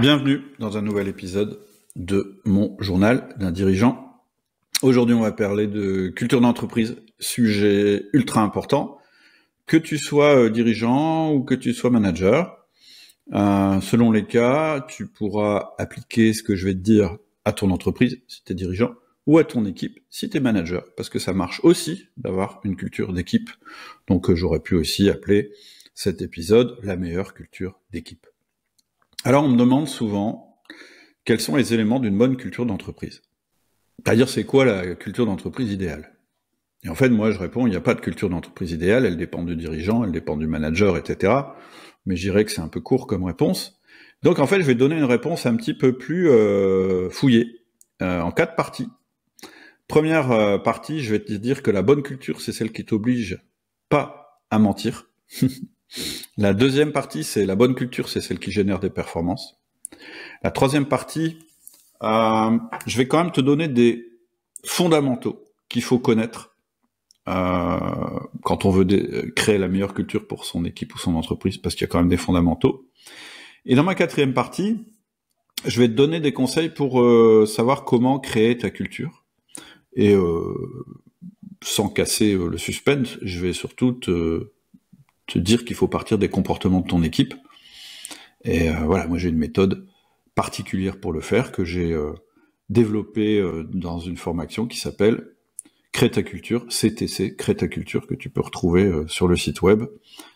Bienvenue dans un nouvel épisode de mon journal d'un dirigeant. Aujourd'hui, on va parler de culture d'entreprise, sujet ultra important. Que tu sois dirigeant ou que tu sois manager, selon les cas, tu pourras appliquer ce que je vais te dire à ton entreprise, si tu es dirigeant, ou à ton équipe, si tu es manager, parce que ça marche aussi d'avoir une culture d'équipe. Donc j'aurais pu aussi appeler cet épisode « La meilleure culture d'équipe ». Alors on me demande souvent quels sont les éléments d'une bonne culture d'entreprise. C'est-à-dire c'est quoi la culture d'entreprise idéale? Et en fait moi je réponds il n'y a pas de culture d'entreprise idéale, elle dépend du dirigeant, elle dépend du manager, etc. Mais je dirais que c'est un peu court comme réponse. Donc en fait je vais donner une réponse un petit peu plus fouillée, en 4 parties. Première partie, je vais te dire que la bonne culture c'est celle qui t'oblige pas à mentir. La deuxième partie, c'est la bonne culture, c'est celle qui génère des performances. La troisième partie, je vais quand même te donner des fondamentaux qu'il faut connaître quand on veut créer la meilleure culture pour son équipe ou son entreprise, parce qu'il y a quand même des fondamentaux. Et dans ma quatrième partie, je vais te donner des conseils pour savoir comment créer ta culture. Et sans casser le suspense, je vais surtout te dire qu'il faut partir des comportements de ton équipe. Et voilà, moi j'ai une méthode particulière pour le faire que j'ai développée dans une formation qui s'appelle Crée ta culture, CTC, Crée ta culture, que tu peux retrouver sur le site web.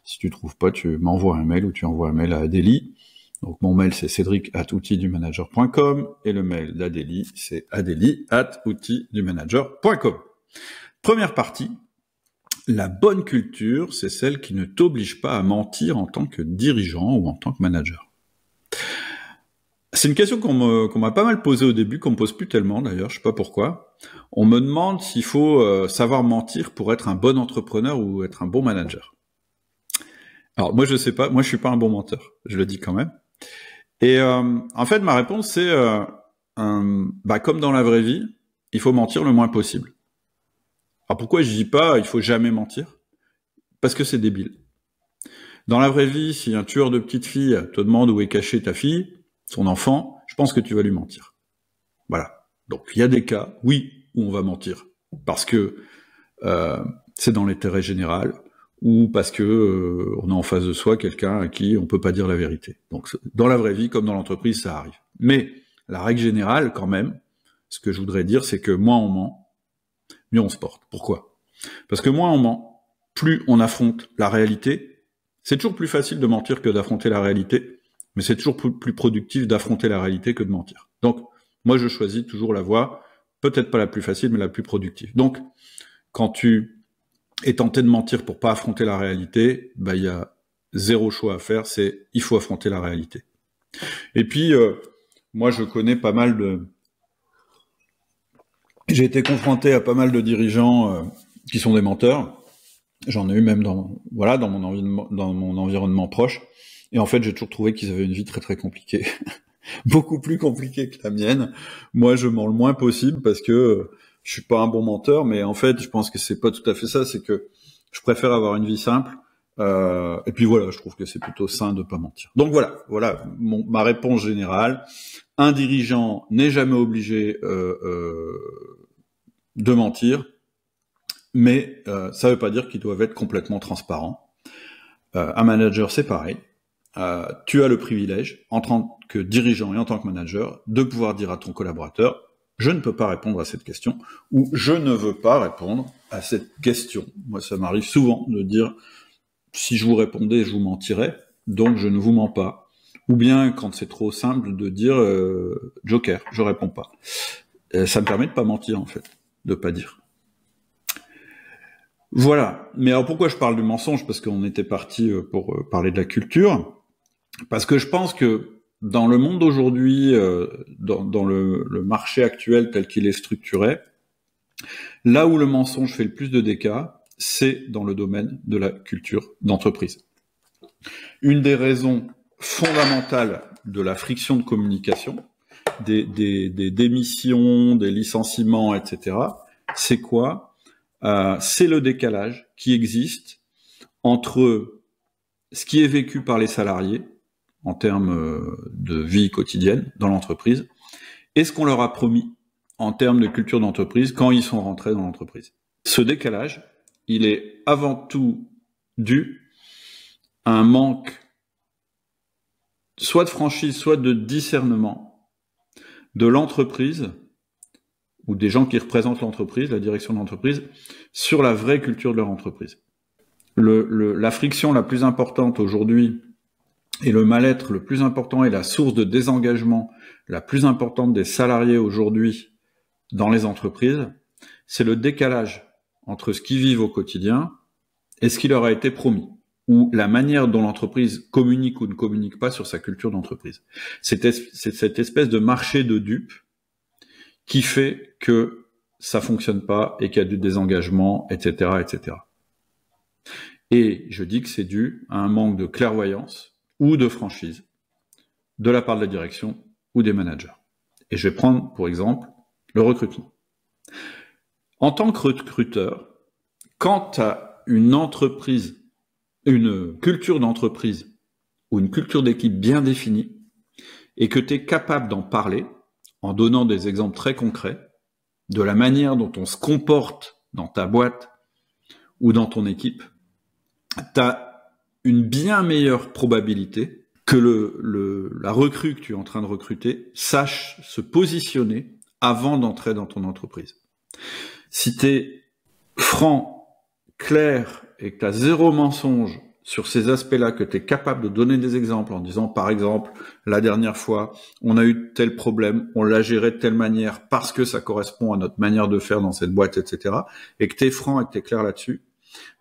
Si tu trouves pas, tu m'envoies un mail ou tu envoies un mail à Adélie. Donc mon mail c'est cédric@outildumanager.com et le mail d'Adélie c'est adélie@outildumanager.com. Première partie. La bonne culture, c'est celle qui ne t'oblige pas à mentir en tant que dirigeant ou en tant que manager. C'est une question qu'on m'a pas mal posée au début, qu'on me pose plus tellement d'ailleurs, je sais pas pourquoi. On me demande s'il faut savoir mentir pour être un bon entrepreneur ou être un bon manager. Alors moi je sais pas, moi je suis pas un bon menteur, je le dis quand même. Et en fait ma réponse c'est, comme dans la vraie vie, il faut mentir le moins possible. Alors pourquoi je dis pas il faut jamais mentir? Parce que c'est débile. Dans la vraie vie, si un tueur de petite fille te demande où est cachée ta fille, son enfant, je pense que tu vas lui mentir. Voilà. Donc il y a des cas, oui, où on va mentir. Parce que c'est dans l'intérêt général, ou parce que on a en face de soi quelqu'un à qui on peut pas dire la vérité. Donc dans la vraie vie, comme dans l'entreprise, ça arrive. Mais la règle générale, quand même, ce que je voudrais dire, c'est que moins on ment, mieux on se porte. Pourquoi? Parce que moins on ment, plus on affronte la réalité. C'est toujours plus facile de mentir que d'affronter la réalité, mais c'est toujours plus productif d'affronter la réalité que de mentir. Donc, moi, je choisis toujours la voie, peut-être pas la plus facile, mais la plus productive. Donc, quand tu es tenté de mentir pour pas affronter la réalité, il y a zéro choix à faire, c'est il faut affronter la réalité. Et puis, moi, je connais pas mal de... J'ai été confronté à pas mal de dirigeants qui sont des menteurs. J'en ai eu même dans mon environnement proche. Et en fait, j'ai toujours trouvé qu'ils avaient une vie très très compliquée. Beaucoup plus compliquée que la mienne. Moi, je mens le moins possible parce que je suis pas un bon menteur, mais en fait, je pense que c'est pas tout à fait ça. C'est que je préfère avoir une vie simple. Et puis voilà, je trouve que c'est plutôt sain de pas mentir. Donc voilà ma réponse générale. Un dirigeant n'est jamais obligé de mentir. Mais ça ne veut pas dire qu'ils doivent être complètement transparents. Un manager, c'est pareil. Tu as le privilège, en tant que dirigeant et en tant que manager, de pouvoir dire à ton collaborateur « je ne peux pas répondre à cette question » ou « je ne veux pas répondre à cette question ». Moi, ça m'arrive souvent de dire « si je vous répondais, je vous mentirais, donc je ne vous mens pas ». Ou bien, quand c'est trop simple, de dire « joker, je réponds pas ». Ça me permet de pas mentir, en fait, de pas dire. Voilà. Mais alors pourquoi je parle du mensonge? Parce qu'on était parti pour parler de la culture. Parce que je pense que dans le monde d'aujourd'hui, dans le marché actuel tel qu'il est structuré, là où le mensonge fait le plus de dégâts, c'est dans le domaine de la culture d'entreprise. Une des raisons fondamentales de la friction de communication, des démissions, des licenciements, etc., c'est quoi? C'est le décalage qui existe entre ce qui est vécu par les salariés, en termes de vie quotidienne dans l'entreprise et ce qu'on leur a promis en termes de culture d'entreprise quand ils sont rentrés dans l'entreprise. Ce décalage, il est avant tout dû à un manque soit de franchise, soit de discernement de l'entreprise ou des gens qui représentent l'entreprise, la direction de l'entreprise, sur la vraie culture de leur entreprise. La friction la plus importante aujourd'hui et le mal-être le plus important et la source de désengagement la plus importante des salariés aujourd'hui dans les entreprises, c'est le décalage entre ce qu'ils vivent au quotidien et ce qui leur a été promis, ou la manière dont l'entreprise communique ou ne communique pas sur sa culture d'entreprise. C'est cette espèce de marché de dupes qui fait que ça fonctionne pas et qu'il y a du désengagement, etc., etc. Et je dis que c'est dû à un manque de clairvoyance ou de franchise de la part de la direction ou des managers. Et je vais prendre, pour exemple, le recrutement. En tant que recruteur, quand tu as une entreprise, une culture d'entreprise ou une culture d'équipe bien définie et que tu es capable d'en parler en donnant des exemples très concrets de la manière dont on se comporte dans ta boîte ou dans ton équipe, tu as une bien meilleure probabilité que la recrue que tu es en train de recruter sache se positionner avant d'entrer dans ton entreprise. Si tu es franc, clair et que tu as zéro mensonge sur ces aspects-là, que tu es capable de donner des exemples en disant, par exemple, la dernière fois, on a eu tel problème, on l'a géré de telle manière parce que ça correspond à notre manière de faire dans cette boîte, etc., et que tu es franc et que tu es clair là-dessus,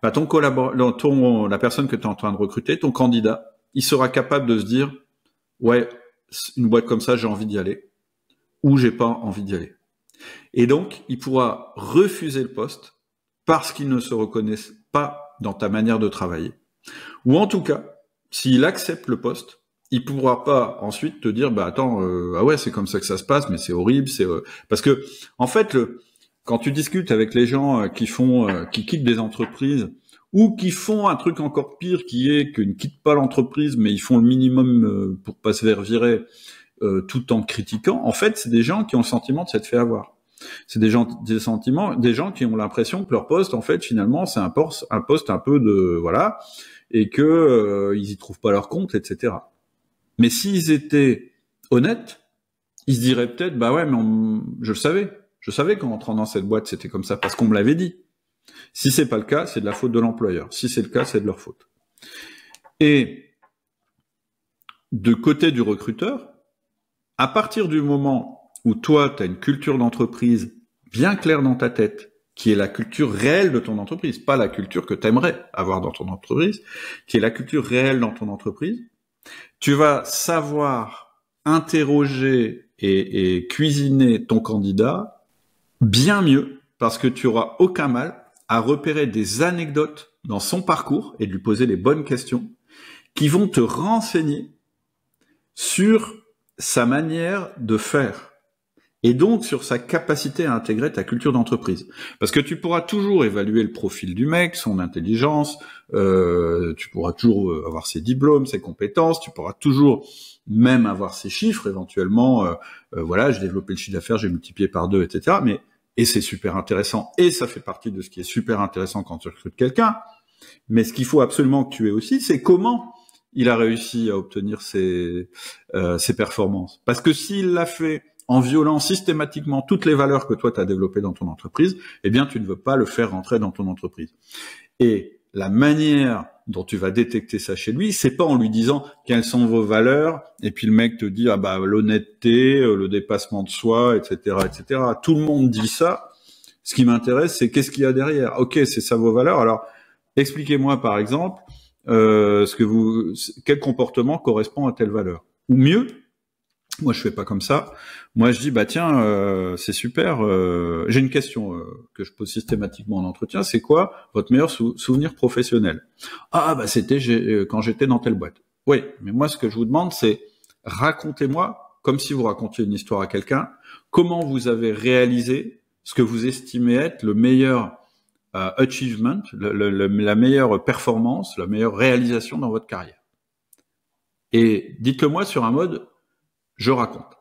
bah la personne que tu es en train de recruter, ton candidat, il sera capable de se dire, ouais, une boîte comme ça, j'ai envie d'y aller, ou j'ai pas envie d'y aller. Et donc, il pourra refuser le poste parce qu'il ne se reconnaît pas dans ta manière de travailler. Ou en tout cas, s'il accepte le poste, il pourra pas ensuite te dire, bah attends, ah ouais, c'est comme ça que ça se passe, mais c'est horrible, parce que en fait, quand tu discutes avec les gens qui quittent des entreprises ou qui font un truc encore pire, qui est qu'ils ne quittent pas l'entreprise, mais ils font le minimum pour pas se faire virer, tout en critiquant, en fait, c'est des gens qui ont le sentiment de s'être fait avoir. C'est des gens qui ont l'impression que leur poste, en fait, finalement, c'est un poste un peu de, voilà, et que ils y trouvent pas leur compte, etc. Mais s'ils étaient honnêtes, ils se diraient peut-être, bah ouais, mais je savais qu'en entrant dans cette boîte, c'était comme ça, parce qu'on me l'avait dit. Si c'est pas le cas, c'est de la faute de l'employeur. Si c'est le cas, c'est de leur faute. Et de côté du recruteur, à partir du moment où toi, tu as une culture d'entreprise bien claire dans ta tête, qui est la culture réelle de ton entreprise, pas la culture que tu aimerais avoir dans ton entreprise, qui est la culture réelle dans ton entreprise, tu vas savoir interroger et cuisiner ton candidat bien mieux, parce que tu auras aucun mal à repérer des anecdotes dans son parcours et de lui poser les bonnes questions qui vont te renseigner sur sa manière de faire et donc sur sa capacité à intégrer ta culture d'entreprise. Parce que tu pourras toujours évaluer le profil du mec, son intelligence, tu pourras toujours avoir ses diplômes, ses compétences, tu pourras toujours même avoir ses chiffres éventuellement, voilà, j'ai développé le chiffre d'affaires, j'ai multiplié par 2, etc. Et c'est super intéressant, et ça fait partie de ce qui est super intéressant quand tu recrutes quelqu'un. Mais ce qu'il faut absolument que tu aies aussi, c'est comment il a réussi à obtenir ses performances. Parce que s'il l'a fait en violant systématiquement toutes les valeurs que toi tu as développées dans ton entreprise, eh bien tu ne veux pas le faire rentrer dans ton entreprise. Et la manière dont tu vas détecter ça chez lui, c'est pas en lui disant quelles sont vos valeurs, et puis le mec te dit ah bah l'honnêteté, le dépassement de soi, etc., etc. Tout le monde dit ça. Ce qui m'intéresse, c'est qu'est-ce qu'il y a derrière. Ok, c'est ça vos valeurs. Alors expliquez-moi par exemple quel comportement correspond à telle valeur. Ou mieux, moi je fais pas comme ça. Moi je dis bah tiens c'est super. J'ai une question que je pose systématiquement en entretien. C'est quoi votre meilleur souvenir professionnel? Ah bah c'était quand j'étais dans telle boîte. Oui, mais moi ce que je vous demande c'est racontez-moi comme si vous racontiez une histoire à quelqu'un. Comment vous avez réalisé ce que vous estimez être le meilleur achievement, la meilleure performance, la meilleure réalisation dans votre carrière. Et dites-le moi sur un mode « je raconte ».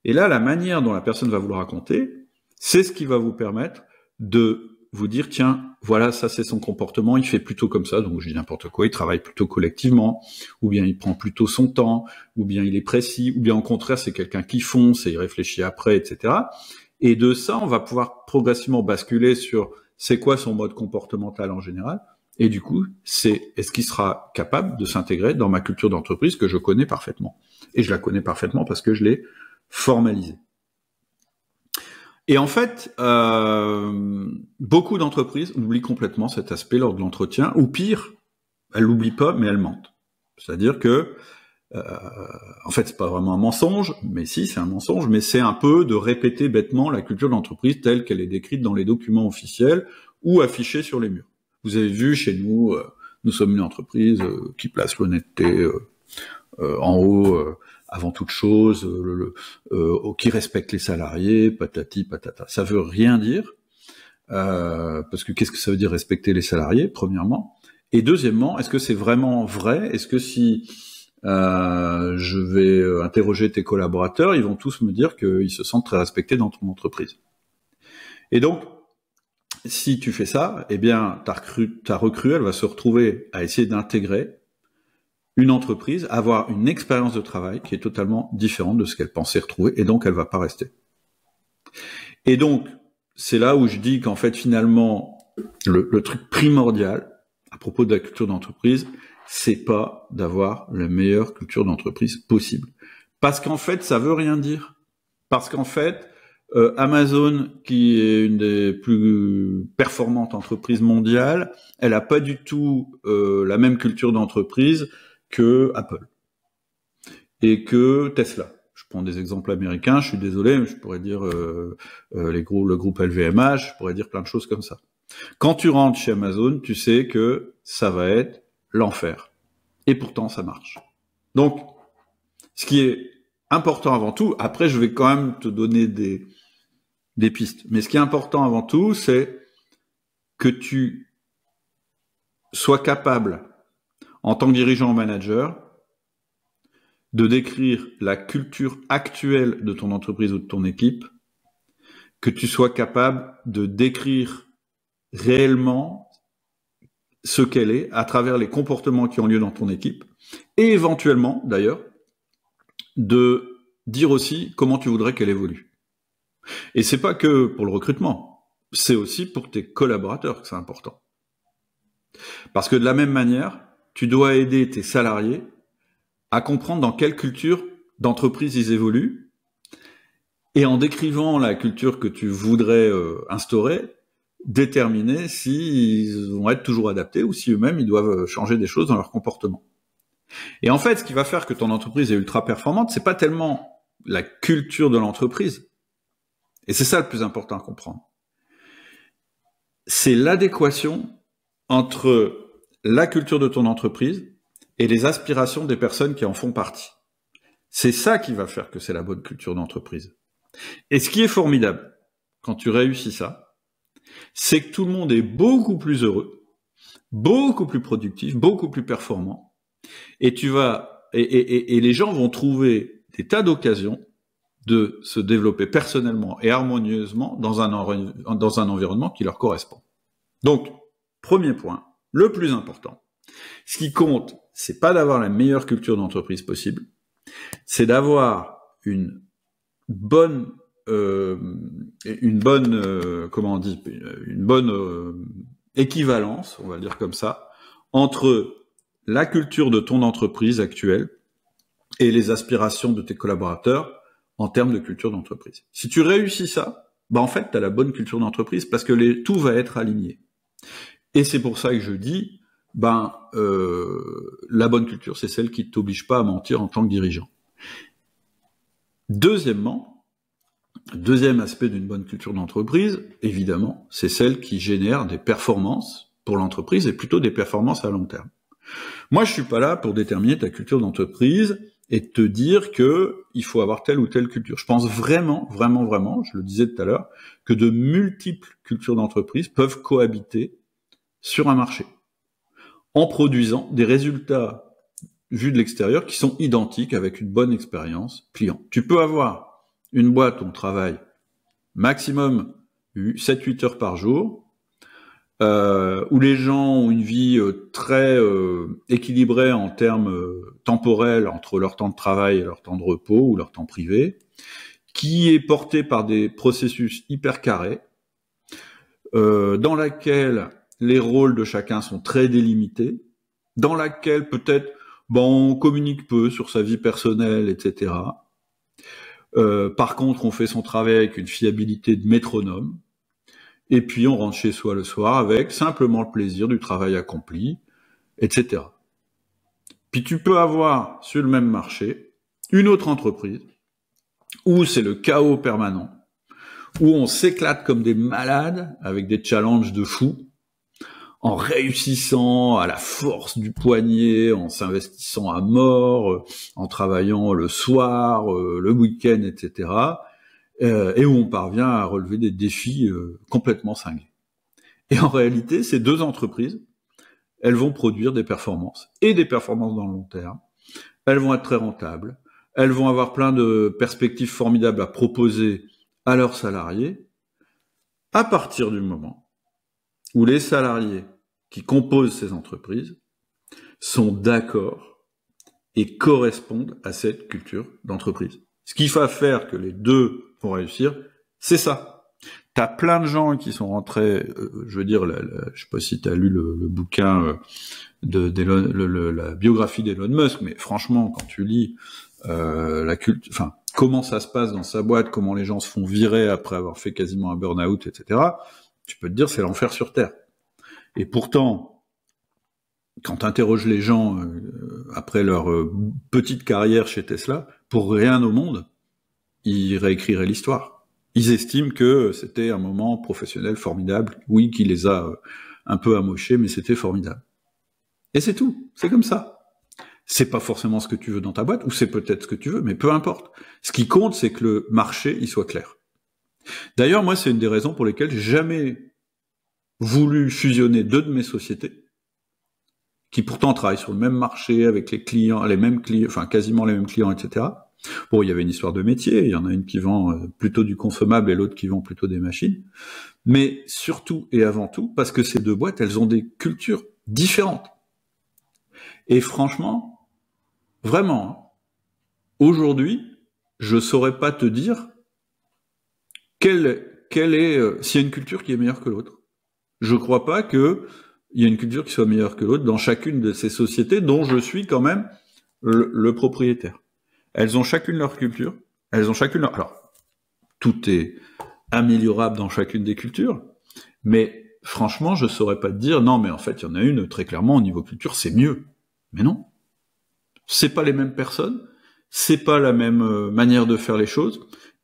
Et là, la manière dont la personne va vous le raconter, c'est ce qui va vous permettre de vous dire, tiens, voilà, ça c'est son comportement, il fait plutôt comme ça, donc je dis n'importe quoi, il travaille plutôt collectivement, ou bien il prend plutôt son temps, ou bien il est précis, ou bien au contraire, c'est quelqu'un qui fonce et il réfléchit après, etc. Et de ça, on va pouvoir progressivement basculer sur c'est quoi son mode comportemental en général, et du coup, c'est est-ce qu'il sera capable de s'intégrer dans ma culture d'entreprise que je connais parfaitement. Et je la connais parfaitement parce que je l'ai formalisée. Et en fait, beaucoup d'entreprises oublient complètement cet aspect lors de l'entretien, ou pire, elles l'oublient pas, mais elles mentent. C'est-à-dire que, en fait, c'est pas vraiment un mensonge, mais si, c'est un mensonge, mais c'est un peu de répéter bêtement la culture de l'entreprise telle qu'elle est décrite dans les documents officiels ou affichée sur les murs. Vous avez vu chez nous, nous sommes une entreprise qui place l'honnêteté en haut. Avant toute chose, qui respecte les salariés, patati patata. Ça veut rien dire, parce que qu'est-ce que ça veut dire respecter les salariés, premièrement, et deuxièmement, est-ce que c'est vraiment vrai? Est-ce que si je vais interroger tes collaborateurs, ils vont tous me dire qu'ils se sentent très respectés dans ton entreprise? Et donc, si tu fais ça, eh bien, ta recrue, elle va se retrouver à essayer d'intégrer une entreprise, avoir une expérience de travail qui est totalement différente de ce qu'elle pensait retrouver, et donc elle va pas rester. Et donc, c'est là où je dis qu'en fait, finalement, le truc primordial à propos de la culture d'entreprise, c'est pas d'avoir la meilleure culture d'entreprise possible. Parce qu'en fait, ça veut rien dire. Parce qu'en fait, Amazon, qui est une des plus performantes entreprises mondiales, elle a pas du tout la même culture d'entreprise que Apple et que Tesla. Je prends des exemples américains, je suis désolé, mais je pourrais dire le groupe LVMH, je pourrais dire plein de choses comme ça. Quand tu rentres chez Amazon, tu sais que ça va être l'enfer. Et pourtant, ça marche. Donc, ce qui est important avant tout, après je vais quand même te donner des pistes, mais ce qui est important avant tout, c'est que tu sois capable, en tant que dirigeant ou manager, de décrire la culture actuelle de ton entreprise ou de ton équipe, que tu sois capable de décrire réellement ce qu'elle est à travers les comportements qui ont lieu dans ton équipe, et éventuellement, d'ailleurs, de dire aussi comment tu voudrais qu'elle évolue. Et c'est pas que pour le recrutement, c'est aussi pour tes collaborateurs que c'est important. Parce que de la même manière, tu dois aider tes salariés à comprendre dans quelle culture d'entreprise ils évoluent, et en décrivant la culture que tu voudrais instaurer, déterminer s'ils vont être toujours adaptés ou si eux-mêmes ils doivent changer des choses dans leur comportement. Et en fait, ce qui va faire que ton entreprise est ultra performante, c'est pas tellement la culture de l'entreprise, et c'est ça le plus important à comprendre. C'est l'adéquation entre la culture de ton entreprise et les aspirations des personnes qui en font partie. C'est ça qui va faire que c'est la bonne culture d'entreprise. Et ce qui est formidable, quand tu réussis ça, c'est que tout le monde est beaucoup plus heureux, beaucoup plus productif, beaucoup plus performant, et les gens vont trouver des tas d'occasions de se développer personnellement et harmonieusement dans un environnement qui leur correspond. Donc, premier point, le plus important. Ce qui compte, c'est pas d'avoir la meilleure culture d'entreprise possible, c'est d'avoir une bonne équivalence, on va le dire comme ça, entre la culture de ton entreprise actuelle et les aspirations de tes collaborateurs en termes de culture d'entreprise. Si tu réussis ça, en fait, tu as la bonne culture d'entreprise parce que tout va être aligné. Et c'est pour ça que je dis, la bonne culture, c'est celle qui ne t'oblige pas à mentir en tant que dirigeant. Deuxièmement, deuxième aspect d'une bonne culture d'entreprise, évidemment, c'est celle qui génère des performances pour l'entreprise et plutôt des performances à long terme. Moi, je suis pas là pour déterminer ta culture d'entreprise et te dire que il faut avoir telle ou telle culture. Je pense vraiment, je le disais tout à l'heure, que de multiples cultures d'entreprise peuvent cohabiter sur un marché en produisant des résultats vue de l'extérieur qui sont identiques avec une bonne expérience client. Tu peux avoir une boîte où on travaille maximum 7-8 heures par jour, où les gens ont une vie très équilibrée en termes temporels entre leur temps de travail et leur temps de repos ou leur temps privé, qui est portée par des processus hyper carrés, dans laquelle les rôles de chacun sont très délimités, dans laquelle peut-être on communique peu sur sa vie personnelle, etc. Par contre, on fait son travail avec une fiabilité de métronome, et puis on rentre chez soi le soir avec simplement le plaisir du travail accompli, etc. Puis tu peux avoir sur le même marché une autre entreprise où c'est le chaos permanent, où on s'éclate comme des malades avec des challenges de fous, en réussissant à la force du poignet, en s'investissant à mort, en travaillant le soir, le week-end, etc., et où on parvient à relever des défis complètement cinglés. Et en réalité, ces deux entreprises, elles vont produire des performances, et des performances dans le long terme. Elles vont être très rentables, elles vont avoir plein de perspectives formidables à proposer à leurs salariés, à partir du moment où les salariés qui composent ces entreprises sont d'accord et correspondent à cette culture d'entreprise. Ce qui va faire que les deux vont réussir, c'est ça. T'as plein de gens qui sont rentrés, je veux dire, je sais pas si t'as lu le bouquin la biographie d'Elon Musk, mais franchement, quand tu lis comment ça se passe dans sa boîte, comment les gens se font virer après avoir fait quasiment un burn-out, etc., tu peux te dire c'est l'enfer sur Terre. Et pourtant, quand tu interroges les gens après leur petite carrière chez Tesla, pour rien au monde, ils réécriraient l'histoire. Ils estiment que c'était un moment professionnel formidable, oui, qui les a un peu amochés, mais c'était formidable. Et c'est tout, c'est comme ça. C'est pas forcément ce que tu veux dans ta boîte, ou c'est peut-être ce que tu veux, mais peu importe. Ce qui compte, c'est que le marché, il soit clair. D'ailleurs, moi, c'est une des raisons pour lesquelles j'ai jamais voulu fusionner deux de mes sociétés, qui pourtant travaillent sur le même marché, avec les clients, enfin quasiment les mêmes clients, etc. Bon, il y avait une histoire de métier, il y en a une qui vend plutôt du consommable et l'autre qui vend plutôt des machines, mais surtout et avant tout, parce que ces deux boîtes, elles ont des cultures différentes. Et franchement, vraiment, aujourd'hui, je saurais pas te dire quelle est s'il y a une culture qui est meilleure que l'autre. Je crois pas qu'il y ait une culture qui soit meilleure que l'autre dans chacune de ces sociétés dont je suis quand même le propriétaire. Elles ont chacune leur culture, elles ont chacune leur... Alors, tout est améliorable dans chacune des cultures, mais franchement, je saurais pas te dire, non, mais en fait, il y en a une, très clairement, au niveau culture, c'est mieux. Mais non. C'est pas les mêmes personnes, c'est pas la même manière de faire les choses,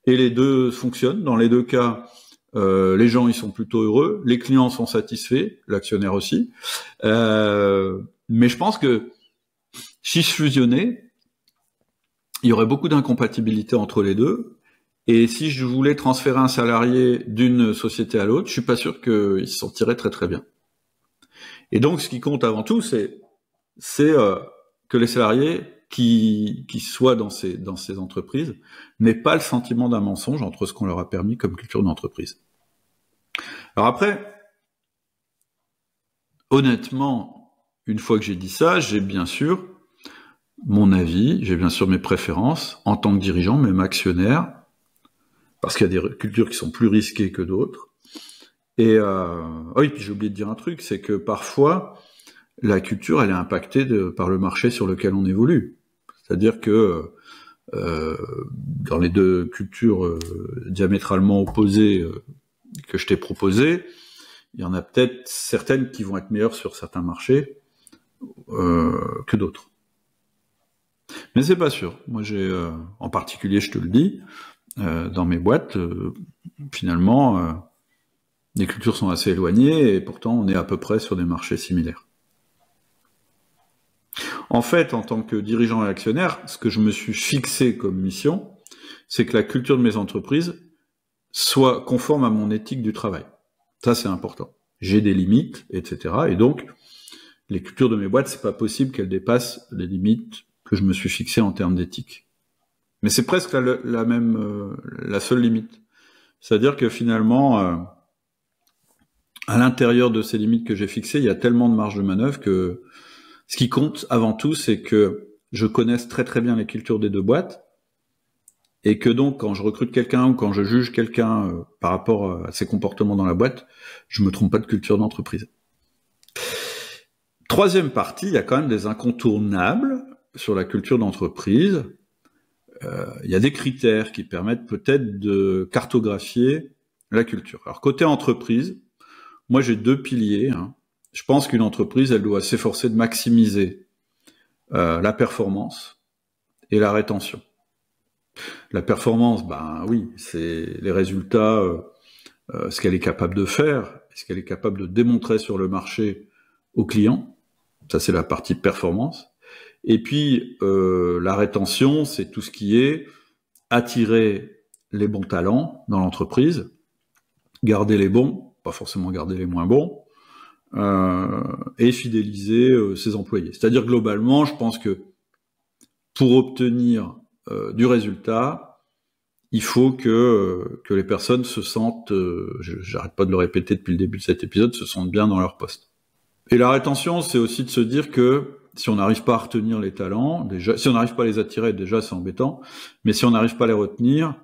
et les deux fonctionnent. Dans les deux cas, les gens, ils sont plutôt heureux, les clients sont satisfaits, l'actionnaire aussi. Mais je pense que si je fusionnais, il y aurait beaucoup d'incompatibilité entre les deux. Et si je voulais transférer un salarié d'une société à l'autre, je suis pas sûr qu'il se sentirait très très bien. Et donc, ce qui compte avant tout, c'est que les salariés qui soient dans ces entreprises n'aient pas le sentiment d'un mensonge entre ce qu'on leur a permis comme culture d'entreprise. Alors après, honnêtement, une fois que j'ai dit ça, j'ai bien sûr mon avis, j'ai bien sûr mes préférences en tant que dirigeant, même actionnaire, parce qu'il y a des cultures qui sont plus risquées que d'autres. Et oui, puis j'ai oublié de dire un truc, c'est que parfois la culture, elle est impactée par le marché sur lequel on évolue. C'est-à-dire que dans les deux cultures diamétralement opposées que je t'ai proposées, il y en a peut-être certaines qui vont être meilleures sur certains marchés que d'autres. Mais c'est pas sûr. Moi, j'ai, en particulier, je te le dis, dans mes boîtes, finalement, les cultures sont assez éloignées et pourtant on est à peu près sur des marchés similaires. En fait, en tant que dirigeant et actionnaire, ce que je me suis fixé comme mission, c'est que la culture de mes entreprises soit conforme à mon éthique du travail. Ça, c'est important. J'ai des limites, etc. Et donc, les cultures de mes boîtes, c'est pas possible qu'elles dépassent les limites que je me suis fixées en termes d'éthique. Mais c'est presque la seule limite. C'est-à-dire que finalement, à l'intérieur de ces limites que j'ai fixées, il y a tellement de marge de manœuvre que ce qui compte avant tout, c'est que je connaisse très très bien les cultures des deux boîtes, et que donc quand je recrute quelqu'un ou quand je juge quelqu'un par rapport à ses comportements dans la boîte, je me trompe pas de culture d'entreprise. Troisième partie, il y a quand même des incontournables sur la culture d'entreprise. Il y a des critères qui permettent peut-être de cartographier la culture. Alors côté entreprise, moi j'ai 2 piliers. Je pense qu'une entreprise, elle doit s'efforcer de maximiser la performance et la rétention. La performance, ben oui, c'est les résultats, ce qu'elle est capable de faire, ce qu'elle est capable de démontrer sur le marché aux clients. Ça, c'est la partie performance. Et puis, la rétention, c'est tout ce qui est attirer les bons talents dans l'entreprise, garder les bons, pas forcément garder les moins bons, et fidéliser ses employés. C'est-à-dire, globalement, je pense que pour obtenir du résultat, il faut que les personnes se sentent, j'arrête pas de le répéter depuis le début de cet épisode, se sentent bien dans leur poste. Et la rétention, c'est aussi de se dire que si on n'arrive pas à retenir les talents, déjà, si on n'arrive pas à les attirer, déjà c'est embêtant, mais si on n'arrive pas à les retenir,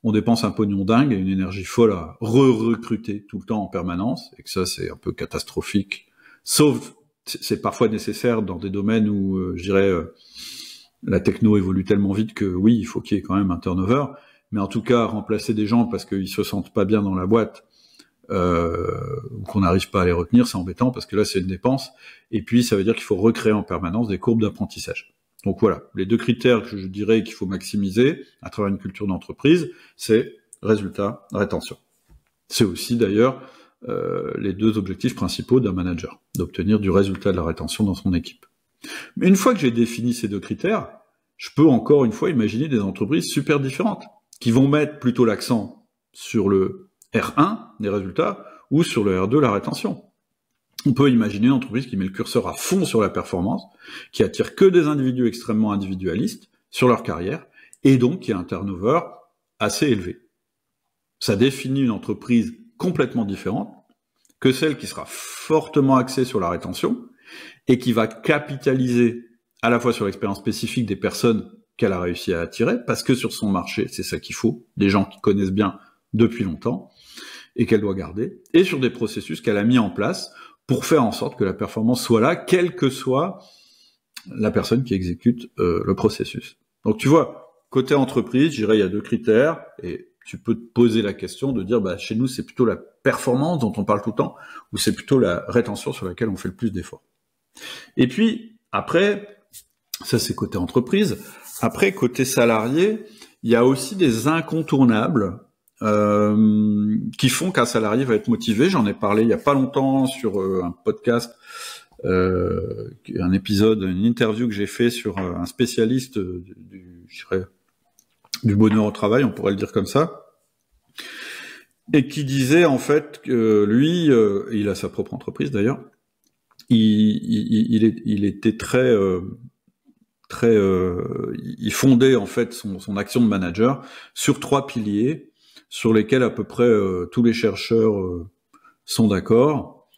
on dépense un pognon dingue et une énergie folle à recruter tout le temps en permanence, et que ça c'est un peu catastrophique, sauf, c'est parfois nécessaire dans des domaines où, je dirais, la techno évolue tellement vite que oui, il faut qu'il y ait quand même un turnover, mais en tout cas, remplacer des gens parce qu'ils se sentent pas bien dans la boîte, ou qu'on n'arrive pas à les retenir, c'est embêtant parce que là, c'est une dépense. Et puis, ça veut dire qu'il faut recréer en permanence des courbes d'apprentissage. Donc voilà, les 2 critères que je dirais qu'il faut maximiser à travers une culture d'entreprise, c'est résultat, rétention. C'est aussi d'ailleurs les 2 objectifs principaux d'un manager, d'obtenir du résultat de la rétention dans son équipe. Mais une fois que j'ai défini ces 2 critères, je peux encore une fois imaginer des entreprises super différentes, qui vont mettre plutôt l'accent sur le R1, des résultats, ou sur le R2, la rétention. On peut imaginer une entreprise qui met le curseur à fond sur la performance, qui attire que des individus extrêmement individualistes sur leur carrière, et donc qui a un turnover assez élevé. Ça définit une entreprise complètement différente que celle qui sera fortement axée sur la rétention, et qui va capitaliser à la fois sur l'expérience spécifique des personnes qu'elle a réussi à attirer, parce que sur son marché, c'est ça qu'il faut, des gens qui connaissent bien depuis longtemps, et qu'elle doit garder, et sur des processus qu'elle a mis en place pour faire en sorte que la performance soit là, quelle que soit la personne qui exécute le processus. Donc tu vois, côté entreprise, je dirais il y a 2 critères, et tu peux te poser la question de dire, bah, chez nous, c'est plutôt la performance dont on parle tout le temps, ou c'est plutôt la rétention sur laquelle on fait le plus d'efforts. Et puis, après, ça c'est côté entreprise, après, côté salarié, il y a aussi des incontournables qui font qu'un salarié va être motivé. J'en ai parlé il y a pas longtemps sur un podcast, un épisode, une interview que j'ai fait sur un spécialiste du bonheur au travail, on pourrait le dire comme ça, et qui disait en fait que lui, il a sa propre entreprise d'ailleurs, il était il fondait en fait son action de manager sur 3 piliers sur lesquels à peu près tous les chercheurs sont d'accord,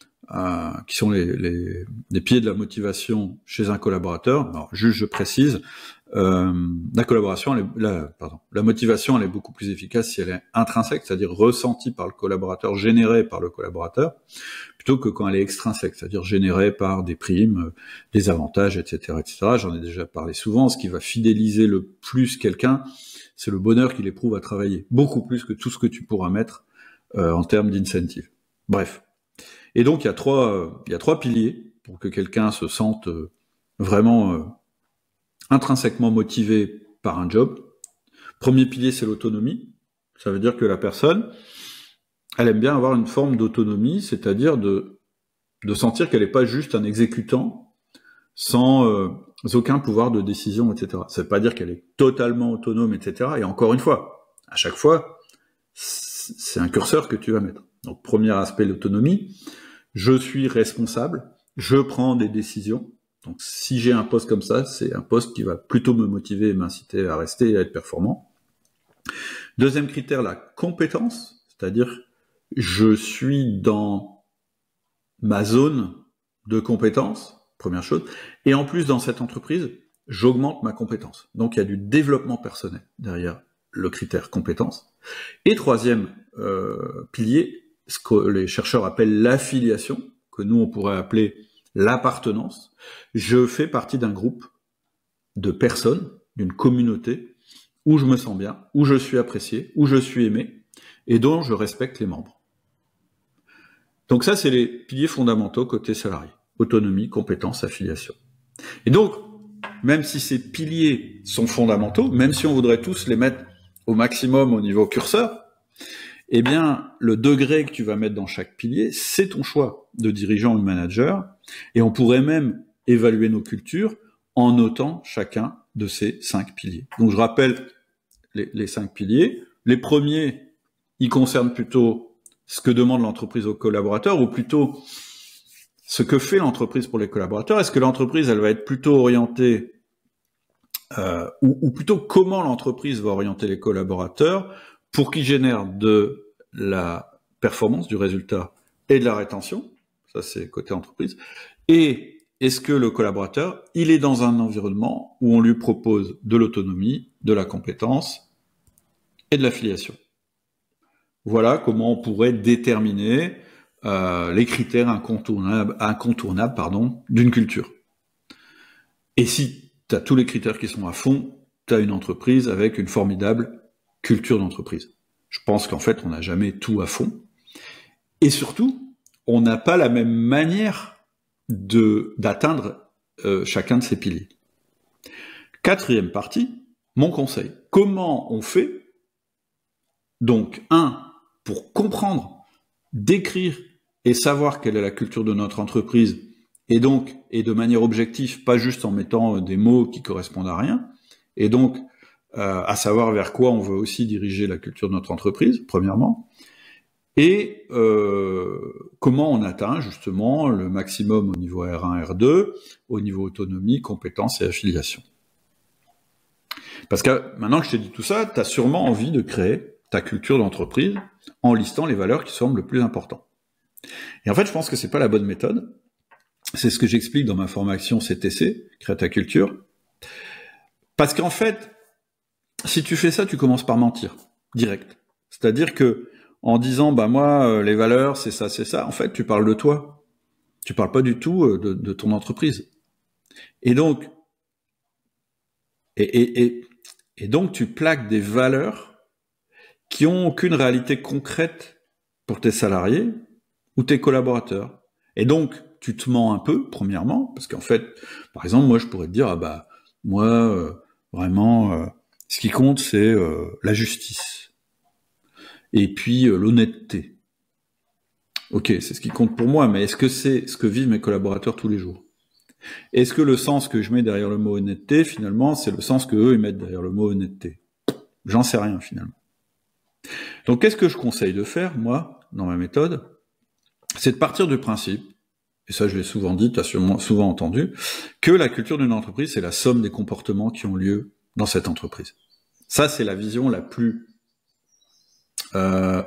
qui sont les piliers de la motivation chez un collaborateur. Alors, juste je précise, la motivation elle est beaucoup plus efficace si elle est intrinsèque, c'est-à-dire ressentie par le collaborateur, générée par le collaborateur, plutôt que quand elle est extrinsèque, c'est-à-dire générée par des primes, des avantages, etc., etc. J'en ai déjà parlé souvent. Ce qui va fidéliser le plus quelqu'un, c'est le bonheur qu'il éprouve à travailler, beaucoup plus que tout ce que tu pourras mettre en termes d'incentive. Bref. Et donc il y a trois piliers pour que quelqu'un se sente vraiment intrinsèquement motivé par un job. Premier pilier, c'est l'autonomie. Ça veut dire que la personne, elle aime bien avoir une forme d'autonomie, c'est-à-dire de sentir qu'elle n'est pas juste un exécutant sans aucun pouvoir de décision, etc. Ça ne veut pas dire qu'elle est totalement autonome, etc. Et encore une fois, à chaque fois, c'est un curseur que tu vas mettre. Donc, premier aspect, l'autonomie. Je suis responsable je prends des décisions. Donc si j'ai un poste comme ça, c'est un poste qui va plutôt me motiver et m'inciter à rester et à être performant. Deuxième critère, la compétence, c'est-à-dire je suis dans ma zone de compétence, première chose, et en plus dans cette entreprise, j'augmente ma compétence. Donc il y a du développement personnel derrière le critère compétence. Et troisième pilier, ce que les chercheurs appellent l'affiliation, que nous on pourrait appeler l'appartenance. Je fais partie d'un groupe de personnes, d'une communauté, où je me sens bien, où je suis apprécié, où je suis aimé, et dont je respecte les membres. Donc ça, c'est les piliers fondamentaux côté salarié. Autonomie, compétence, affiliation. Et donc, même si ces piliers sont fondamentaux, même si on voudrait tous les mettre au maximum au niveau curseur, eh bien, le degré que tu vas mettre dans chaque pilier, c'est ton choix de dirigeant ou de manager, et on pourrait même évaluer nos cultures en notant chacun de ces 5 piliers. Donc je rappelle les 5 piliers. Les premiers, ils concernent plutôt ce que demande l'entreprise aux collaborateurs, ou plutôt ce que fait l'entreprise pour les collaborateurs. Est-ce que l'entreprise, elle va être plutôt orientée, ou plutôt comment l'entreprise va orienter les collaborateurs pour qu'ils génèrent de la performance, du résultat et de la rétention. Ça, c'est côté entreprise. Et est-ce que le collaborateur, il est dans un environnement où on lui propose de l'autonomie, de la compétence et de l'affiliation. Voilà comment on pourrait déterminer les critères incontournables d'une culture. Et si tu as tous les critères qui sont à fond, tu as une entreprise avec une formidable culture d'entreprise. Je pense qu'en fait, on n'a jamais tout à fond. Et surtout, on n'a pas la même manière d'atteindre chacun de ces piliers. Quatrième partie, mon conseil. Comment on fait, donc, pour comprendre, décrire et savoir quelle est la culture de notre entreprise, et donc, et de manière objective, pas juste en mettant des mots qui correspondent à rien, et donc, à savoir vers quoi on veut aussi diriger la culture de notre entreprise, premièrement, et comment on atteint justement le maximum au niveau R1, R2, au niveau autonomie, compétence et affiliation. Parce que maintenant que je t'ai dit tout ça, tu as sûrement envie de créer ta culture d'entreprise en listant les valeurs qui semblent le plus importantes. Et en fait, je pense que c'est pas la bonne méthode. C'est ce que j'explique dans ma formation CTC, Créer ta culture. Parce qu'en fait, si tu fais ça, tu commences par mentir, direct. C'est-à-dire que en disant, bah moi, les valeurs, c'est ça, en fait, tu parles de toi. Tu parles pas du tout de ton entreprise. Et donc, et donc, tu plaques des valeurs qui ont aucune réalité concrète pour tes salariés ou tes collaborateurs. Et donc, tu te mens un peu, premièrement, parce qu'en fait, par exemple, moi, je pourrais te dire, ah bah, moi, vraiment, ce qui compte, c'est la justice. Et puis, l'honnêteté. Ok, c'est ce qui compte pour moi, mais est-ce que c'est ce que vivent mes collaborateurs tous les jours? Est-ce que le sens que je mets derrière le mot honnêteté, finalement, c'est le sens que eux ils mettent derrière le mot honnêteté? J'en sais rien, finalement. Donc, qu'est-ce que je conseille de faire, moi, dans ma méthode? C'est de partir du principe, et ça je l'ai souvent dit, tu as sûrement souvent entendu, que la culture d'une entreprise, c'est la somme des comportements qui ont lieu dans cette entreprise. Ça, c'est la vision la plus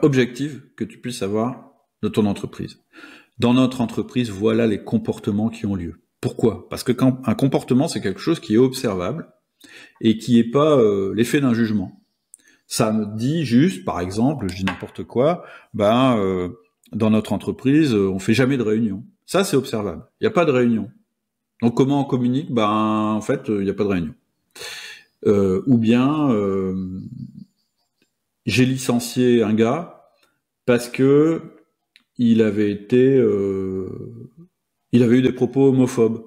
objective que tu puisses avoir de ton entreprise. Dans notre entreprise, voilà les comportements qui ont lieu. Pourquoi? Parce que quand un comportement, c'est quelque chose qui est observable et qui n'est pas l'effet d'un jugement. Ça me dit juste, par exemple, je dis n'importe quoi, dans notre entreprise, on fait jamais de réunion. Ça, c'est observable. Il n'y a pas de réunion. Donc, comment on communique? En fait, il n'y a pas de réunion. Ou bien, j'ai licencié un gars parce que il avait eu des propos homophobes.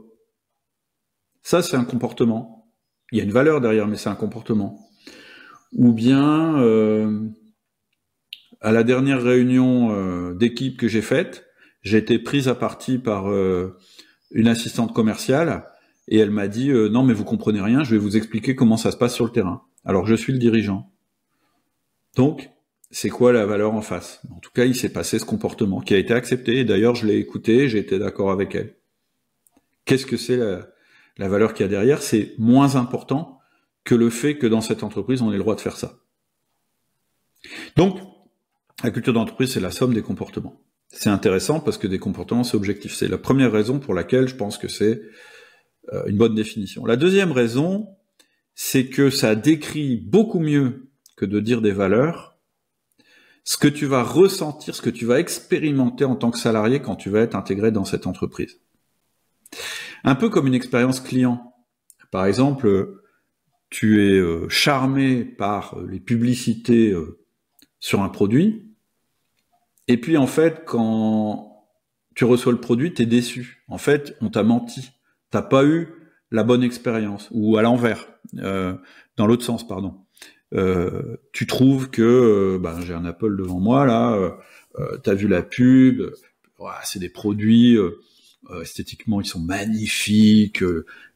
Ça, c'est un comportement. Il y a une valeur derrière, mais c'est un comportement. Ou bien, à la dernière réunion d'équipe que j'ai faite, j'ai été prise à partie par une assistante commerciale et elle m'a dit non mais vous comprenez rien, je vais vous expliquer comment ça se passe sur le terrain. Alors je suis le dirigeant. Donc, c'est quoi la valeur en face? En tout cas, il s'est passé ce comportement qui a été accepté et d'ailleurs je l'ai écouté, j'ai été d'accord avec elle. qu'est-ce que c'est la valeur qu'il y a derrière, c'est moins important que le fait que dans cette entreprise, on ait le droit de faire ça. Donc, la culture d'entreprise, c'est la somme des comportements. C'est intéressant parce que des comportements, c'est objectif. C'est la première raison pour laquelle je pense que c'est une bonne définition. La deuxième raison, c'est que ça décrit beaucoup mieux que de dire des valeurs, ce que tu vas ressentir, ce que tu vas expérimenter en tant que salarié quand tu vas être intégré dans cette entreprise. Un peu comme une expérience client. Par exemple, tu es charmé par les publicités sur un produit, et puis en fait, quand tu reçois le produit, t'es déçu. En fait, on t'a menti. T'as pas eu la bonne expérience, ou à l'envers, dans l'autre sens, pardon. Tu trouves que, j'ai un Apple devant moi là, t'as vu la pub, c'est des produits esthétiquement ils sont magnifiques,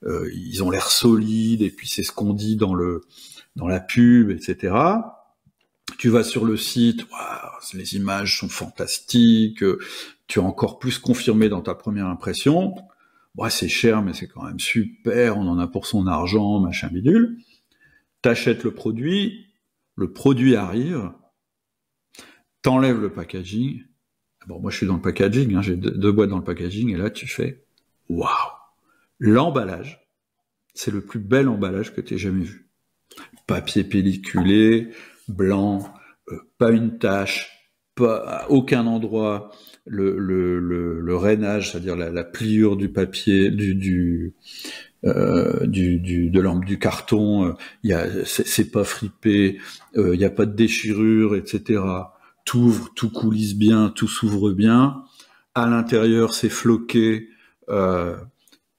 ils ont l'air solides, et puis c'est ce qu'on dit dans la pub, etc. Tu vas sur le site, les images sont fantastiques, tu es encore plus confirmé dans ta première impression. C'est cher, mais c'est quand même super, on en a pour son argent, machin bidule. T'achètes le produit arrive, t'enlèves le packaging. Bon, moi je suis dans le packaging, j'ai deux boîtes dans le packaging, et là tu fais waouh, l'emballage, c'est le plus bel emballage que t'aies jamais vu. Papier pelliculé, blanc, pas une tache, pas à aucun endroit le rainage, c'est-à-dire la pliure du papier, du carton, c'est pas fripé, il y a pas de déchirure, etc. T'ouvres, tout coulisse bien, tout s'ouvre bien. À l'intérieur, c'est floqué.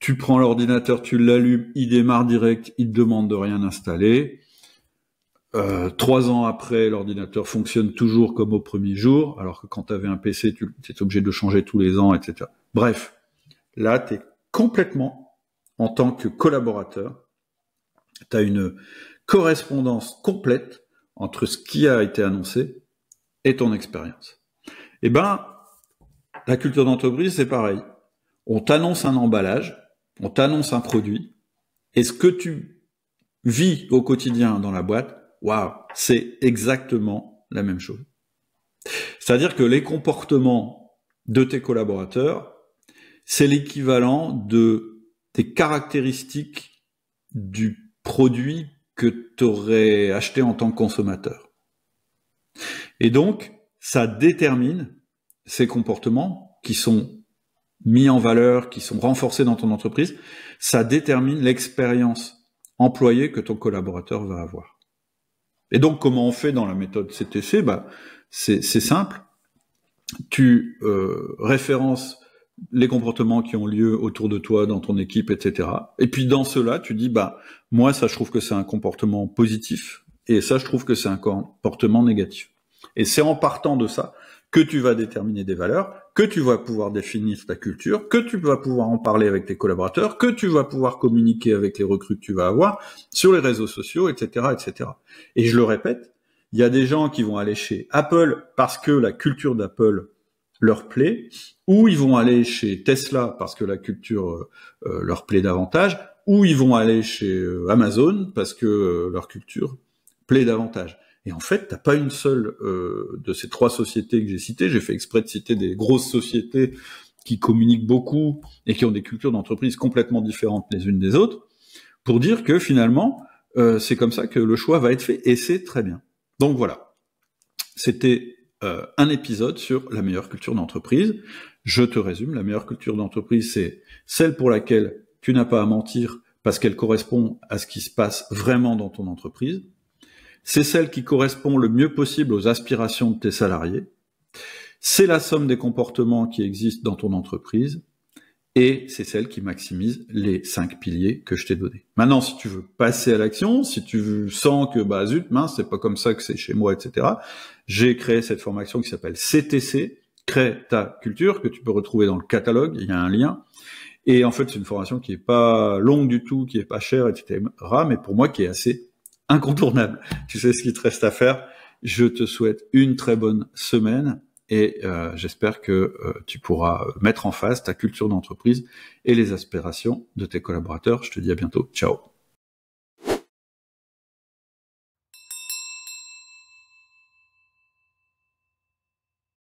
Tu prends l'ordinateur, tu l'allumes, il démarre direct, il te demande de rien installer. 3 ans après, l'ordinateur fonctionne toujours comme au premier jour, alors que quand tu avais un PC, tu étais obligé de le changer tous les ans, etc. Bref, là, tu es complètement, en tant que collaborateur, tu as une correspondance complète entre ce qui a été annoncé et ton expérience. Eh ben, la culture d'entreprise, c'est pareil. On t'annonce un emballage, on t'annonce un produit, et ce que tu vis au quotidien dans la boîte, c'est exactement la même chose. C'est-à-dire que les comportements de tes collaborateurs, c'est l'équivalent des caractéristiques du produit que tu aurais acheté en tant que consommateur. Et donc, ça détermine ces comportements qui sont mis en valeur, qui sont renforcés dans ton entreprise, ça détermine l'expérience employée que ton collaborateur va avoir. Et donc, comment on fait dans la méthode CTC ? C'est simple. Tu références les comportements qui ont lieu autour de toi, dans ton équipe, etc. Et puis dans cela, tu dis, moi, ça, je trouve que c'est un comportement positif, et ça, je trouve que c'est un comportement négatif. Et c'est en partant de ça que tu vas déterminer des valeurs, que tu vas pouvoir définir ta culture, que tu vas pouvoir en parler avec tes collaborateurs, que tu vas pouvoir communiquer avec les recrues que tu vas avoir sur les réseaux sociaux, etc., etc. Et je le répète, il y a des gens qui vont aller chez Apple parce que la culture d'Apple leur plaît, ou ils vont aller chez Tesla parce que la culture leur plaît davantage, ou ils vont aller chez Amazon parce que leur culture plaît davantage. Et en fait, t'as pas une seule de ces 3 sociétés que j'ai citées. J'ai fait exprès de citer des grosses sociétés qui communiquent beaucoup et qui ont des cultures d'entreprise complètement différentes les unes des autres, pour dire que finalement, c'est comme ça que le choix va être fait, et c'est très bien. Donc voilà, c'était un épisode sur la meilleure culture d'entreprise. Je te résume, la meilleure culture d'entreprise, c'est celle pour laquelle tu n'as pas à mentir parce qu'elle correspond à ce qui se passe vraiment dans ton entreprise. C'est celle qui correspond le mieux possible aux aspirations de tes salariés. C'est la somme des comportements qui existent dans ton entreprise. Et c'est celle qui maximise les 5 piliers que je t'ai donnés. Maintenant, si tu veux passer à l'action, si tu sens que, zut, mince, c'est pas comme ça que c'est chez moi, etc., j'ai créé cette formation qui s'appelle CTC, Crée ta culture, que tu peux retrouver dans le catalogue, il y a un lien. Et en fait, c'est une formation qui est pas longue du tout, qui est pas chère, etc., mais pour moi, qui est assez incontournable. Tu sais ce qu'il te reste à faire. Je te souhaite une très bonne semaine et j'espère que tu pourras mettre en phase ta culture d'entreprise et les aspirations de tes collaborateurs. Je te dis à bientôt. Ciao.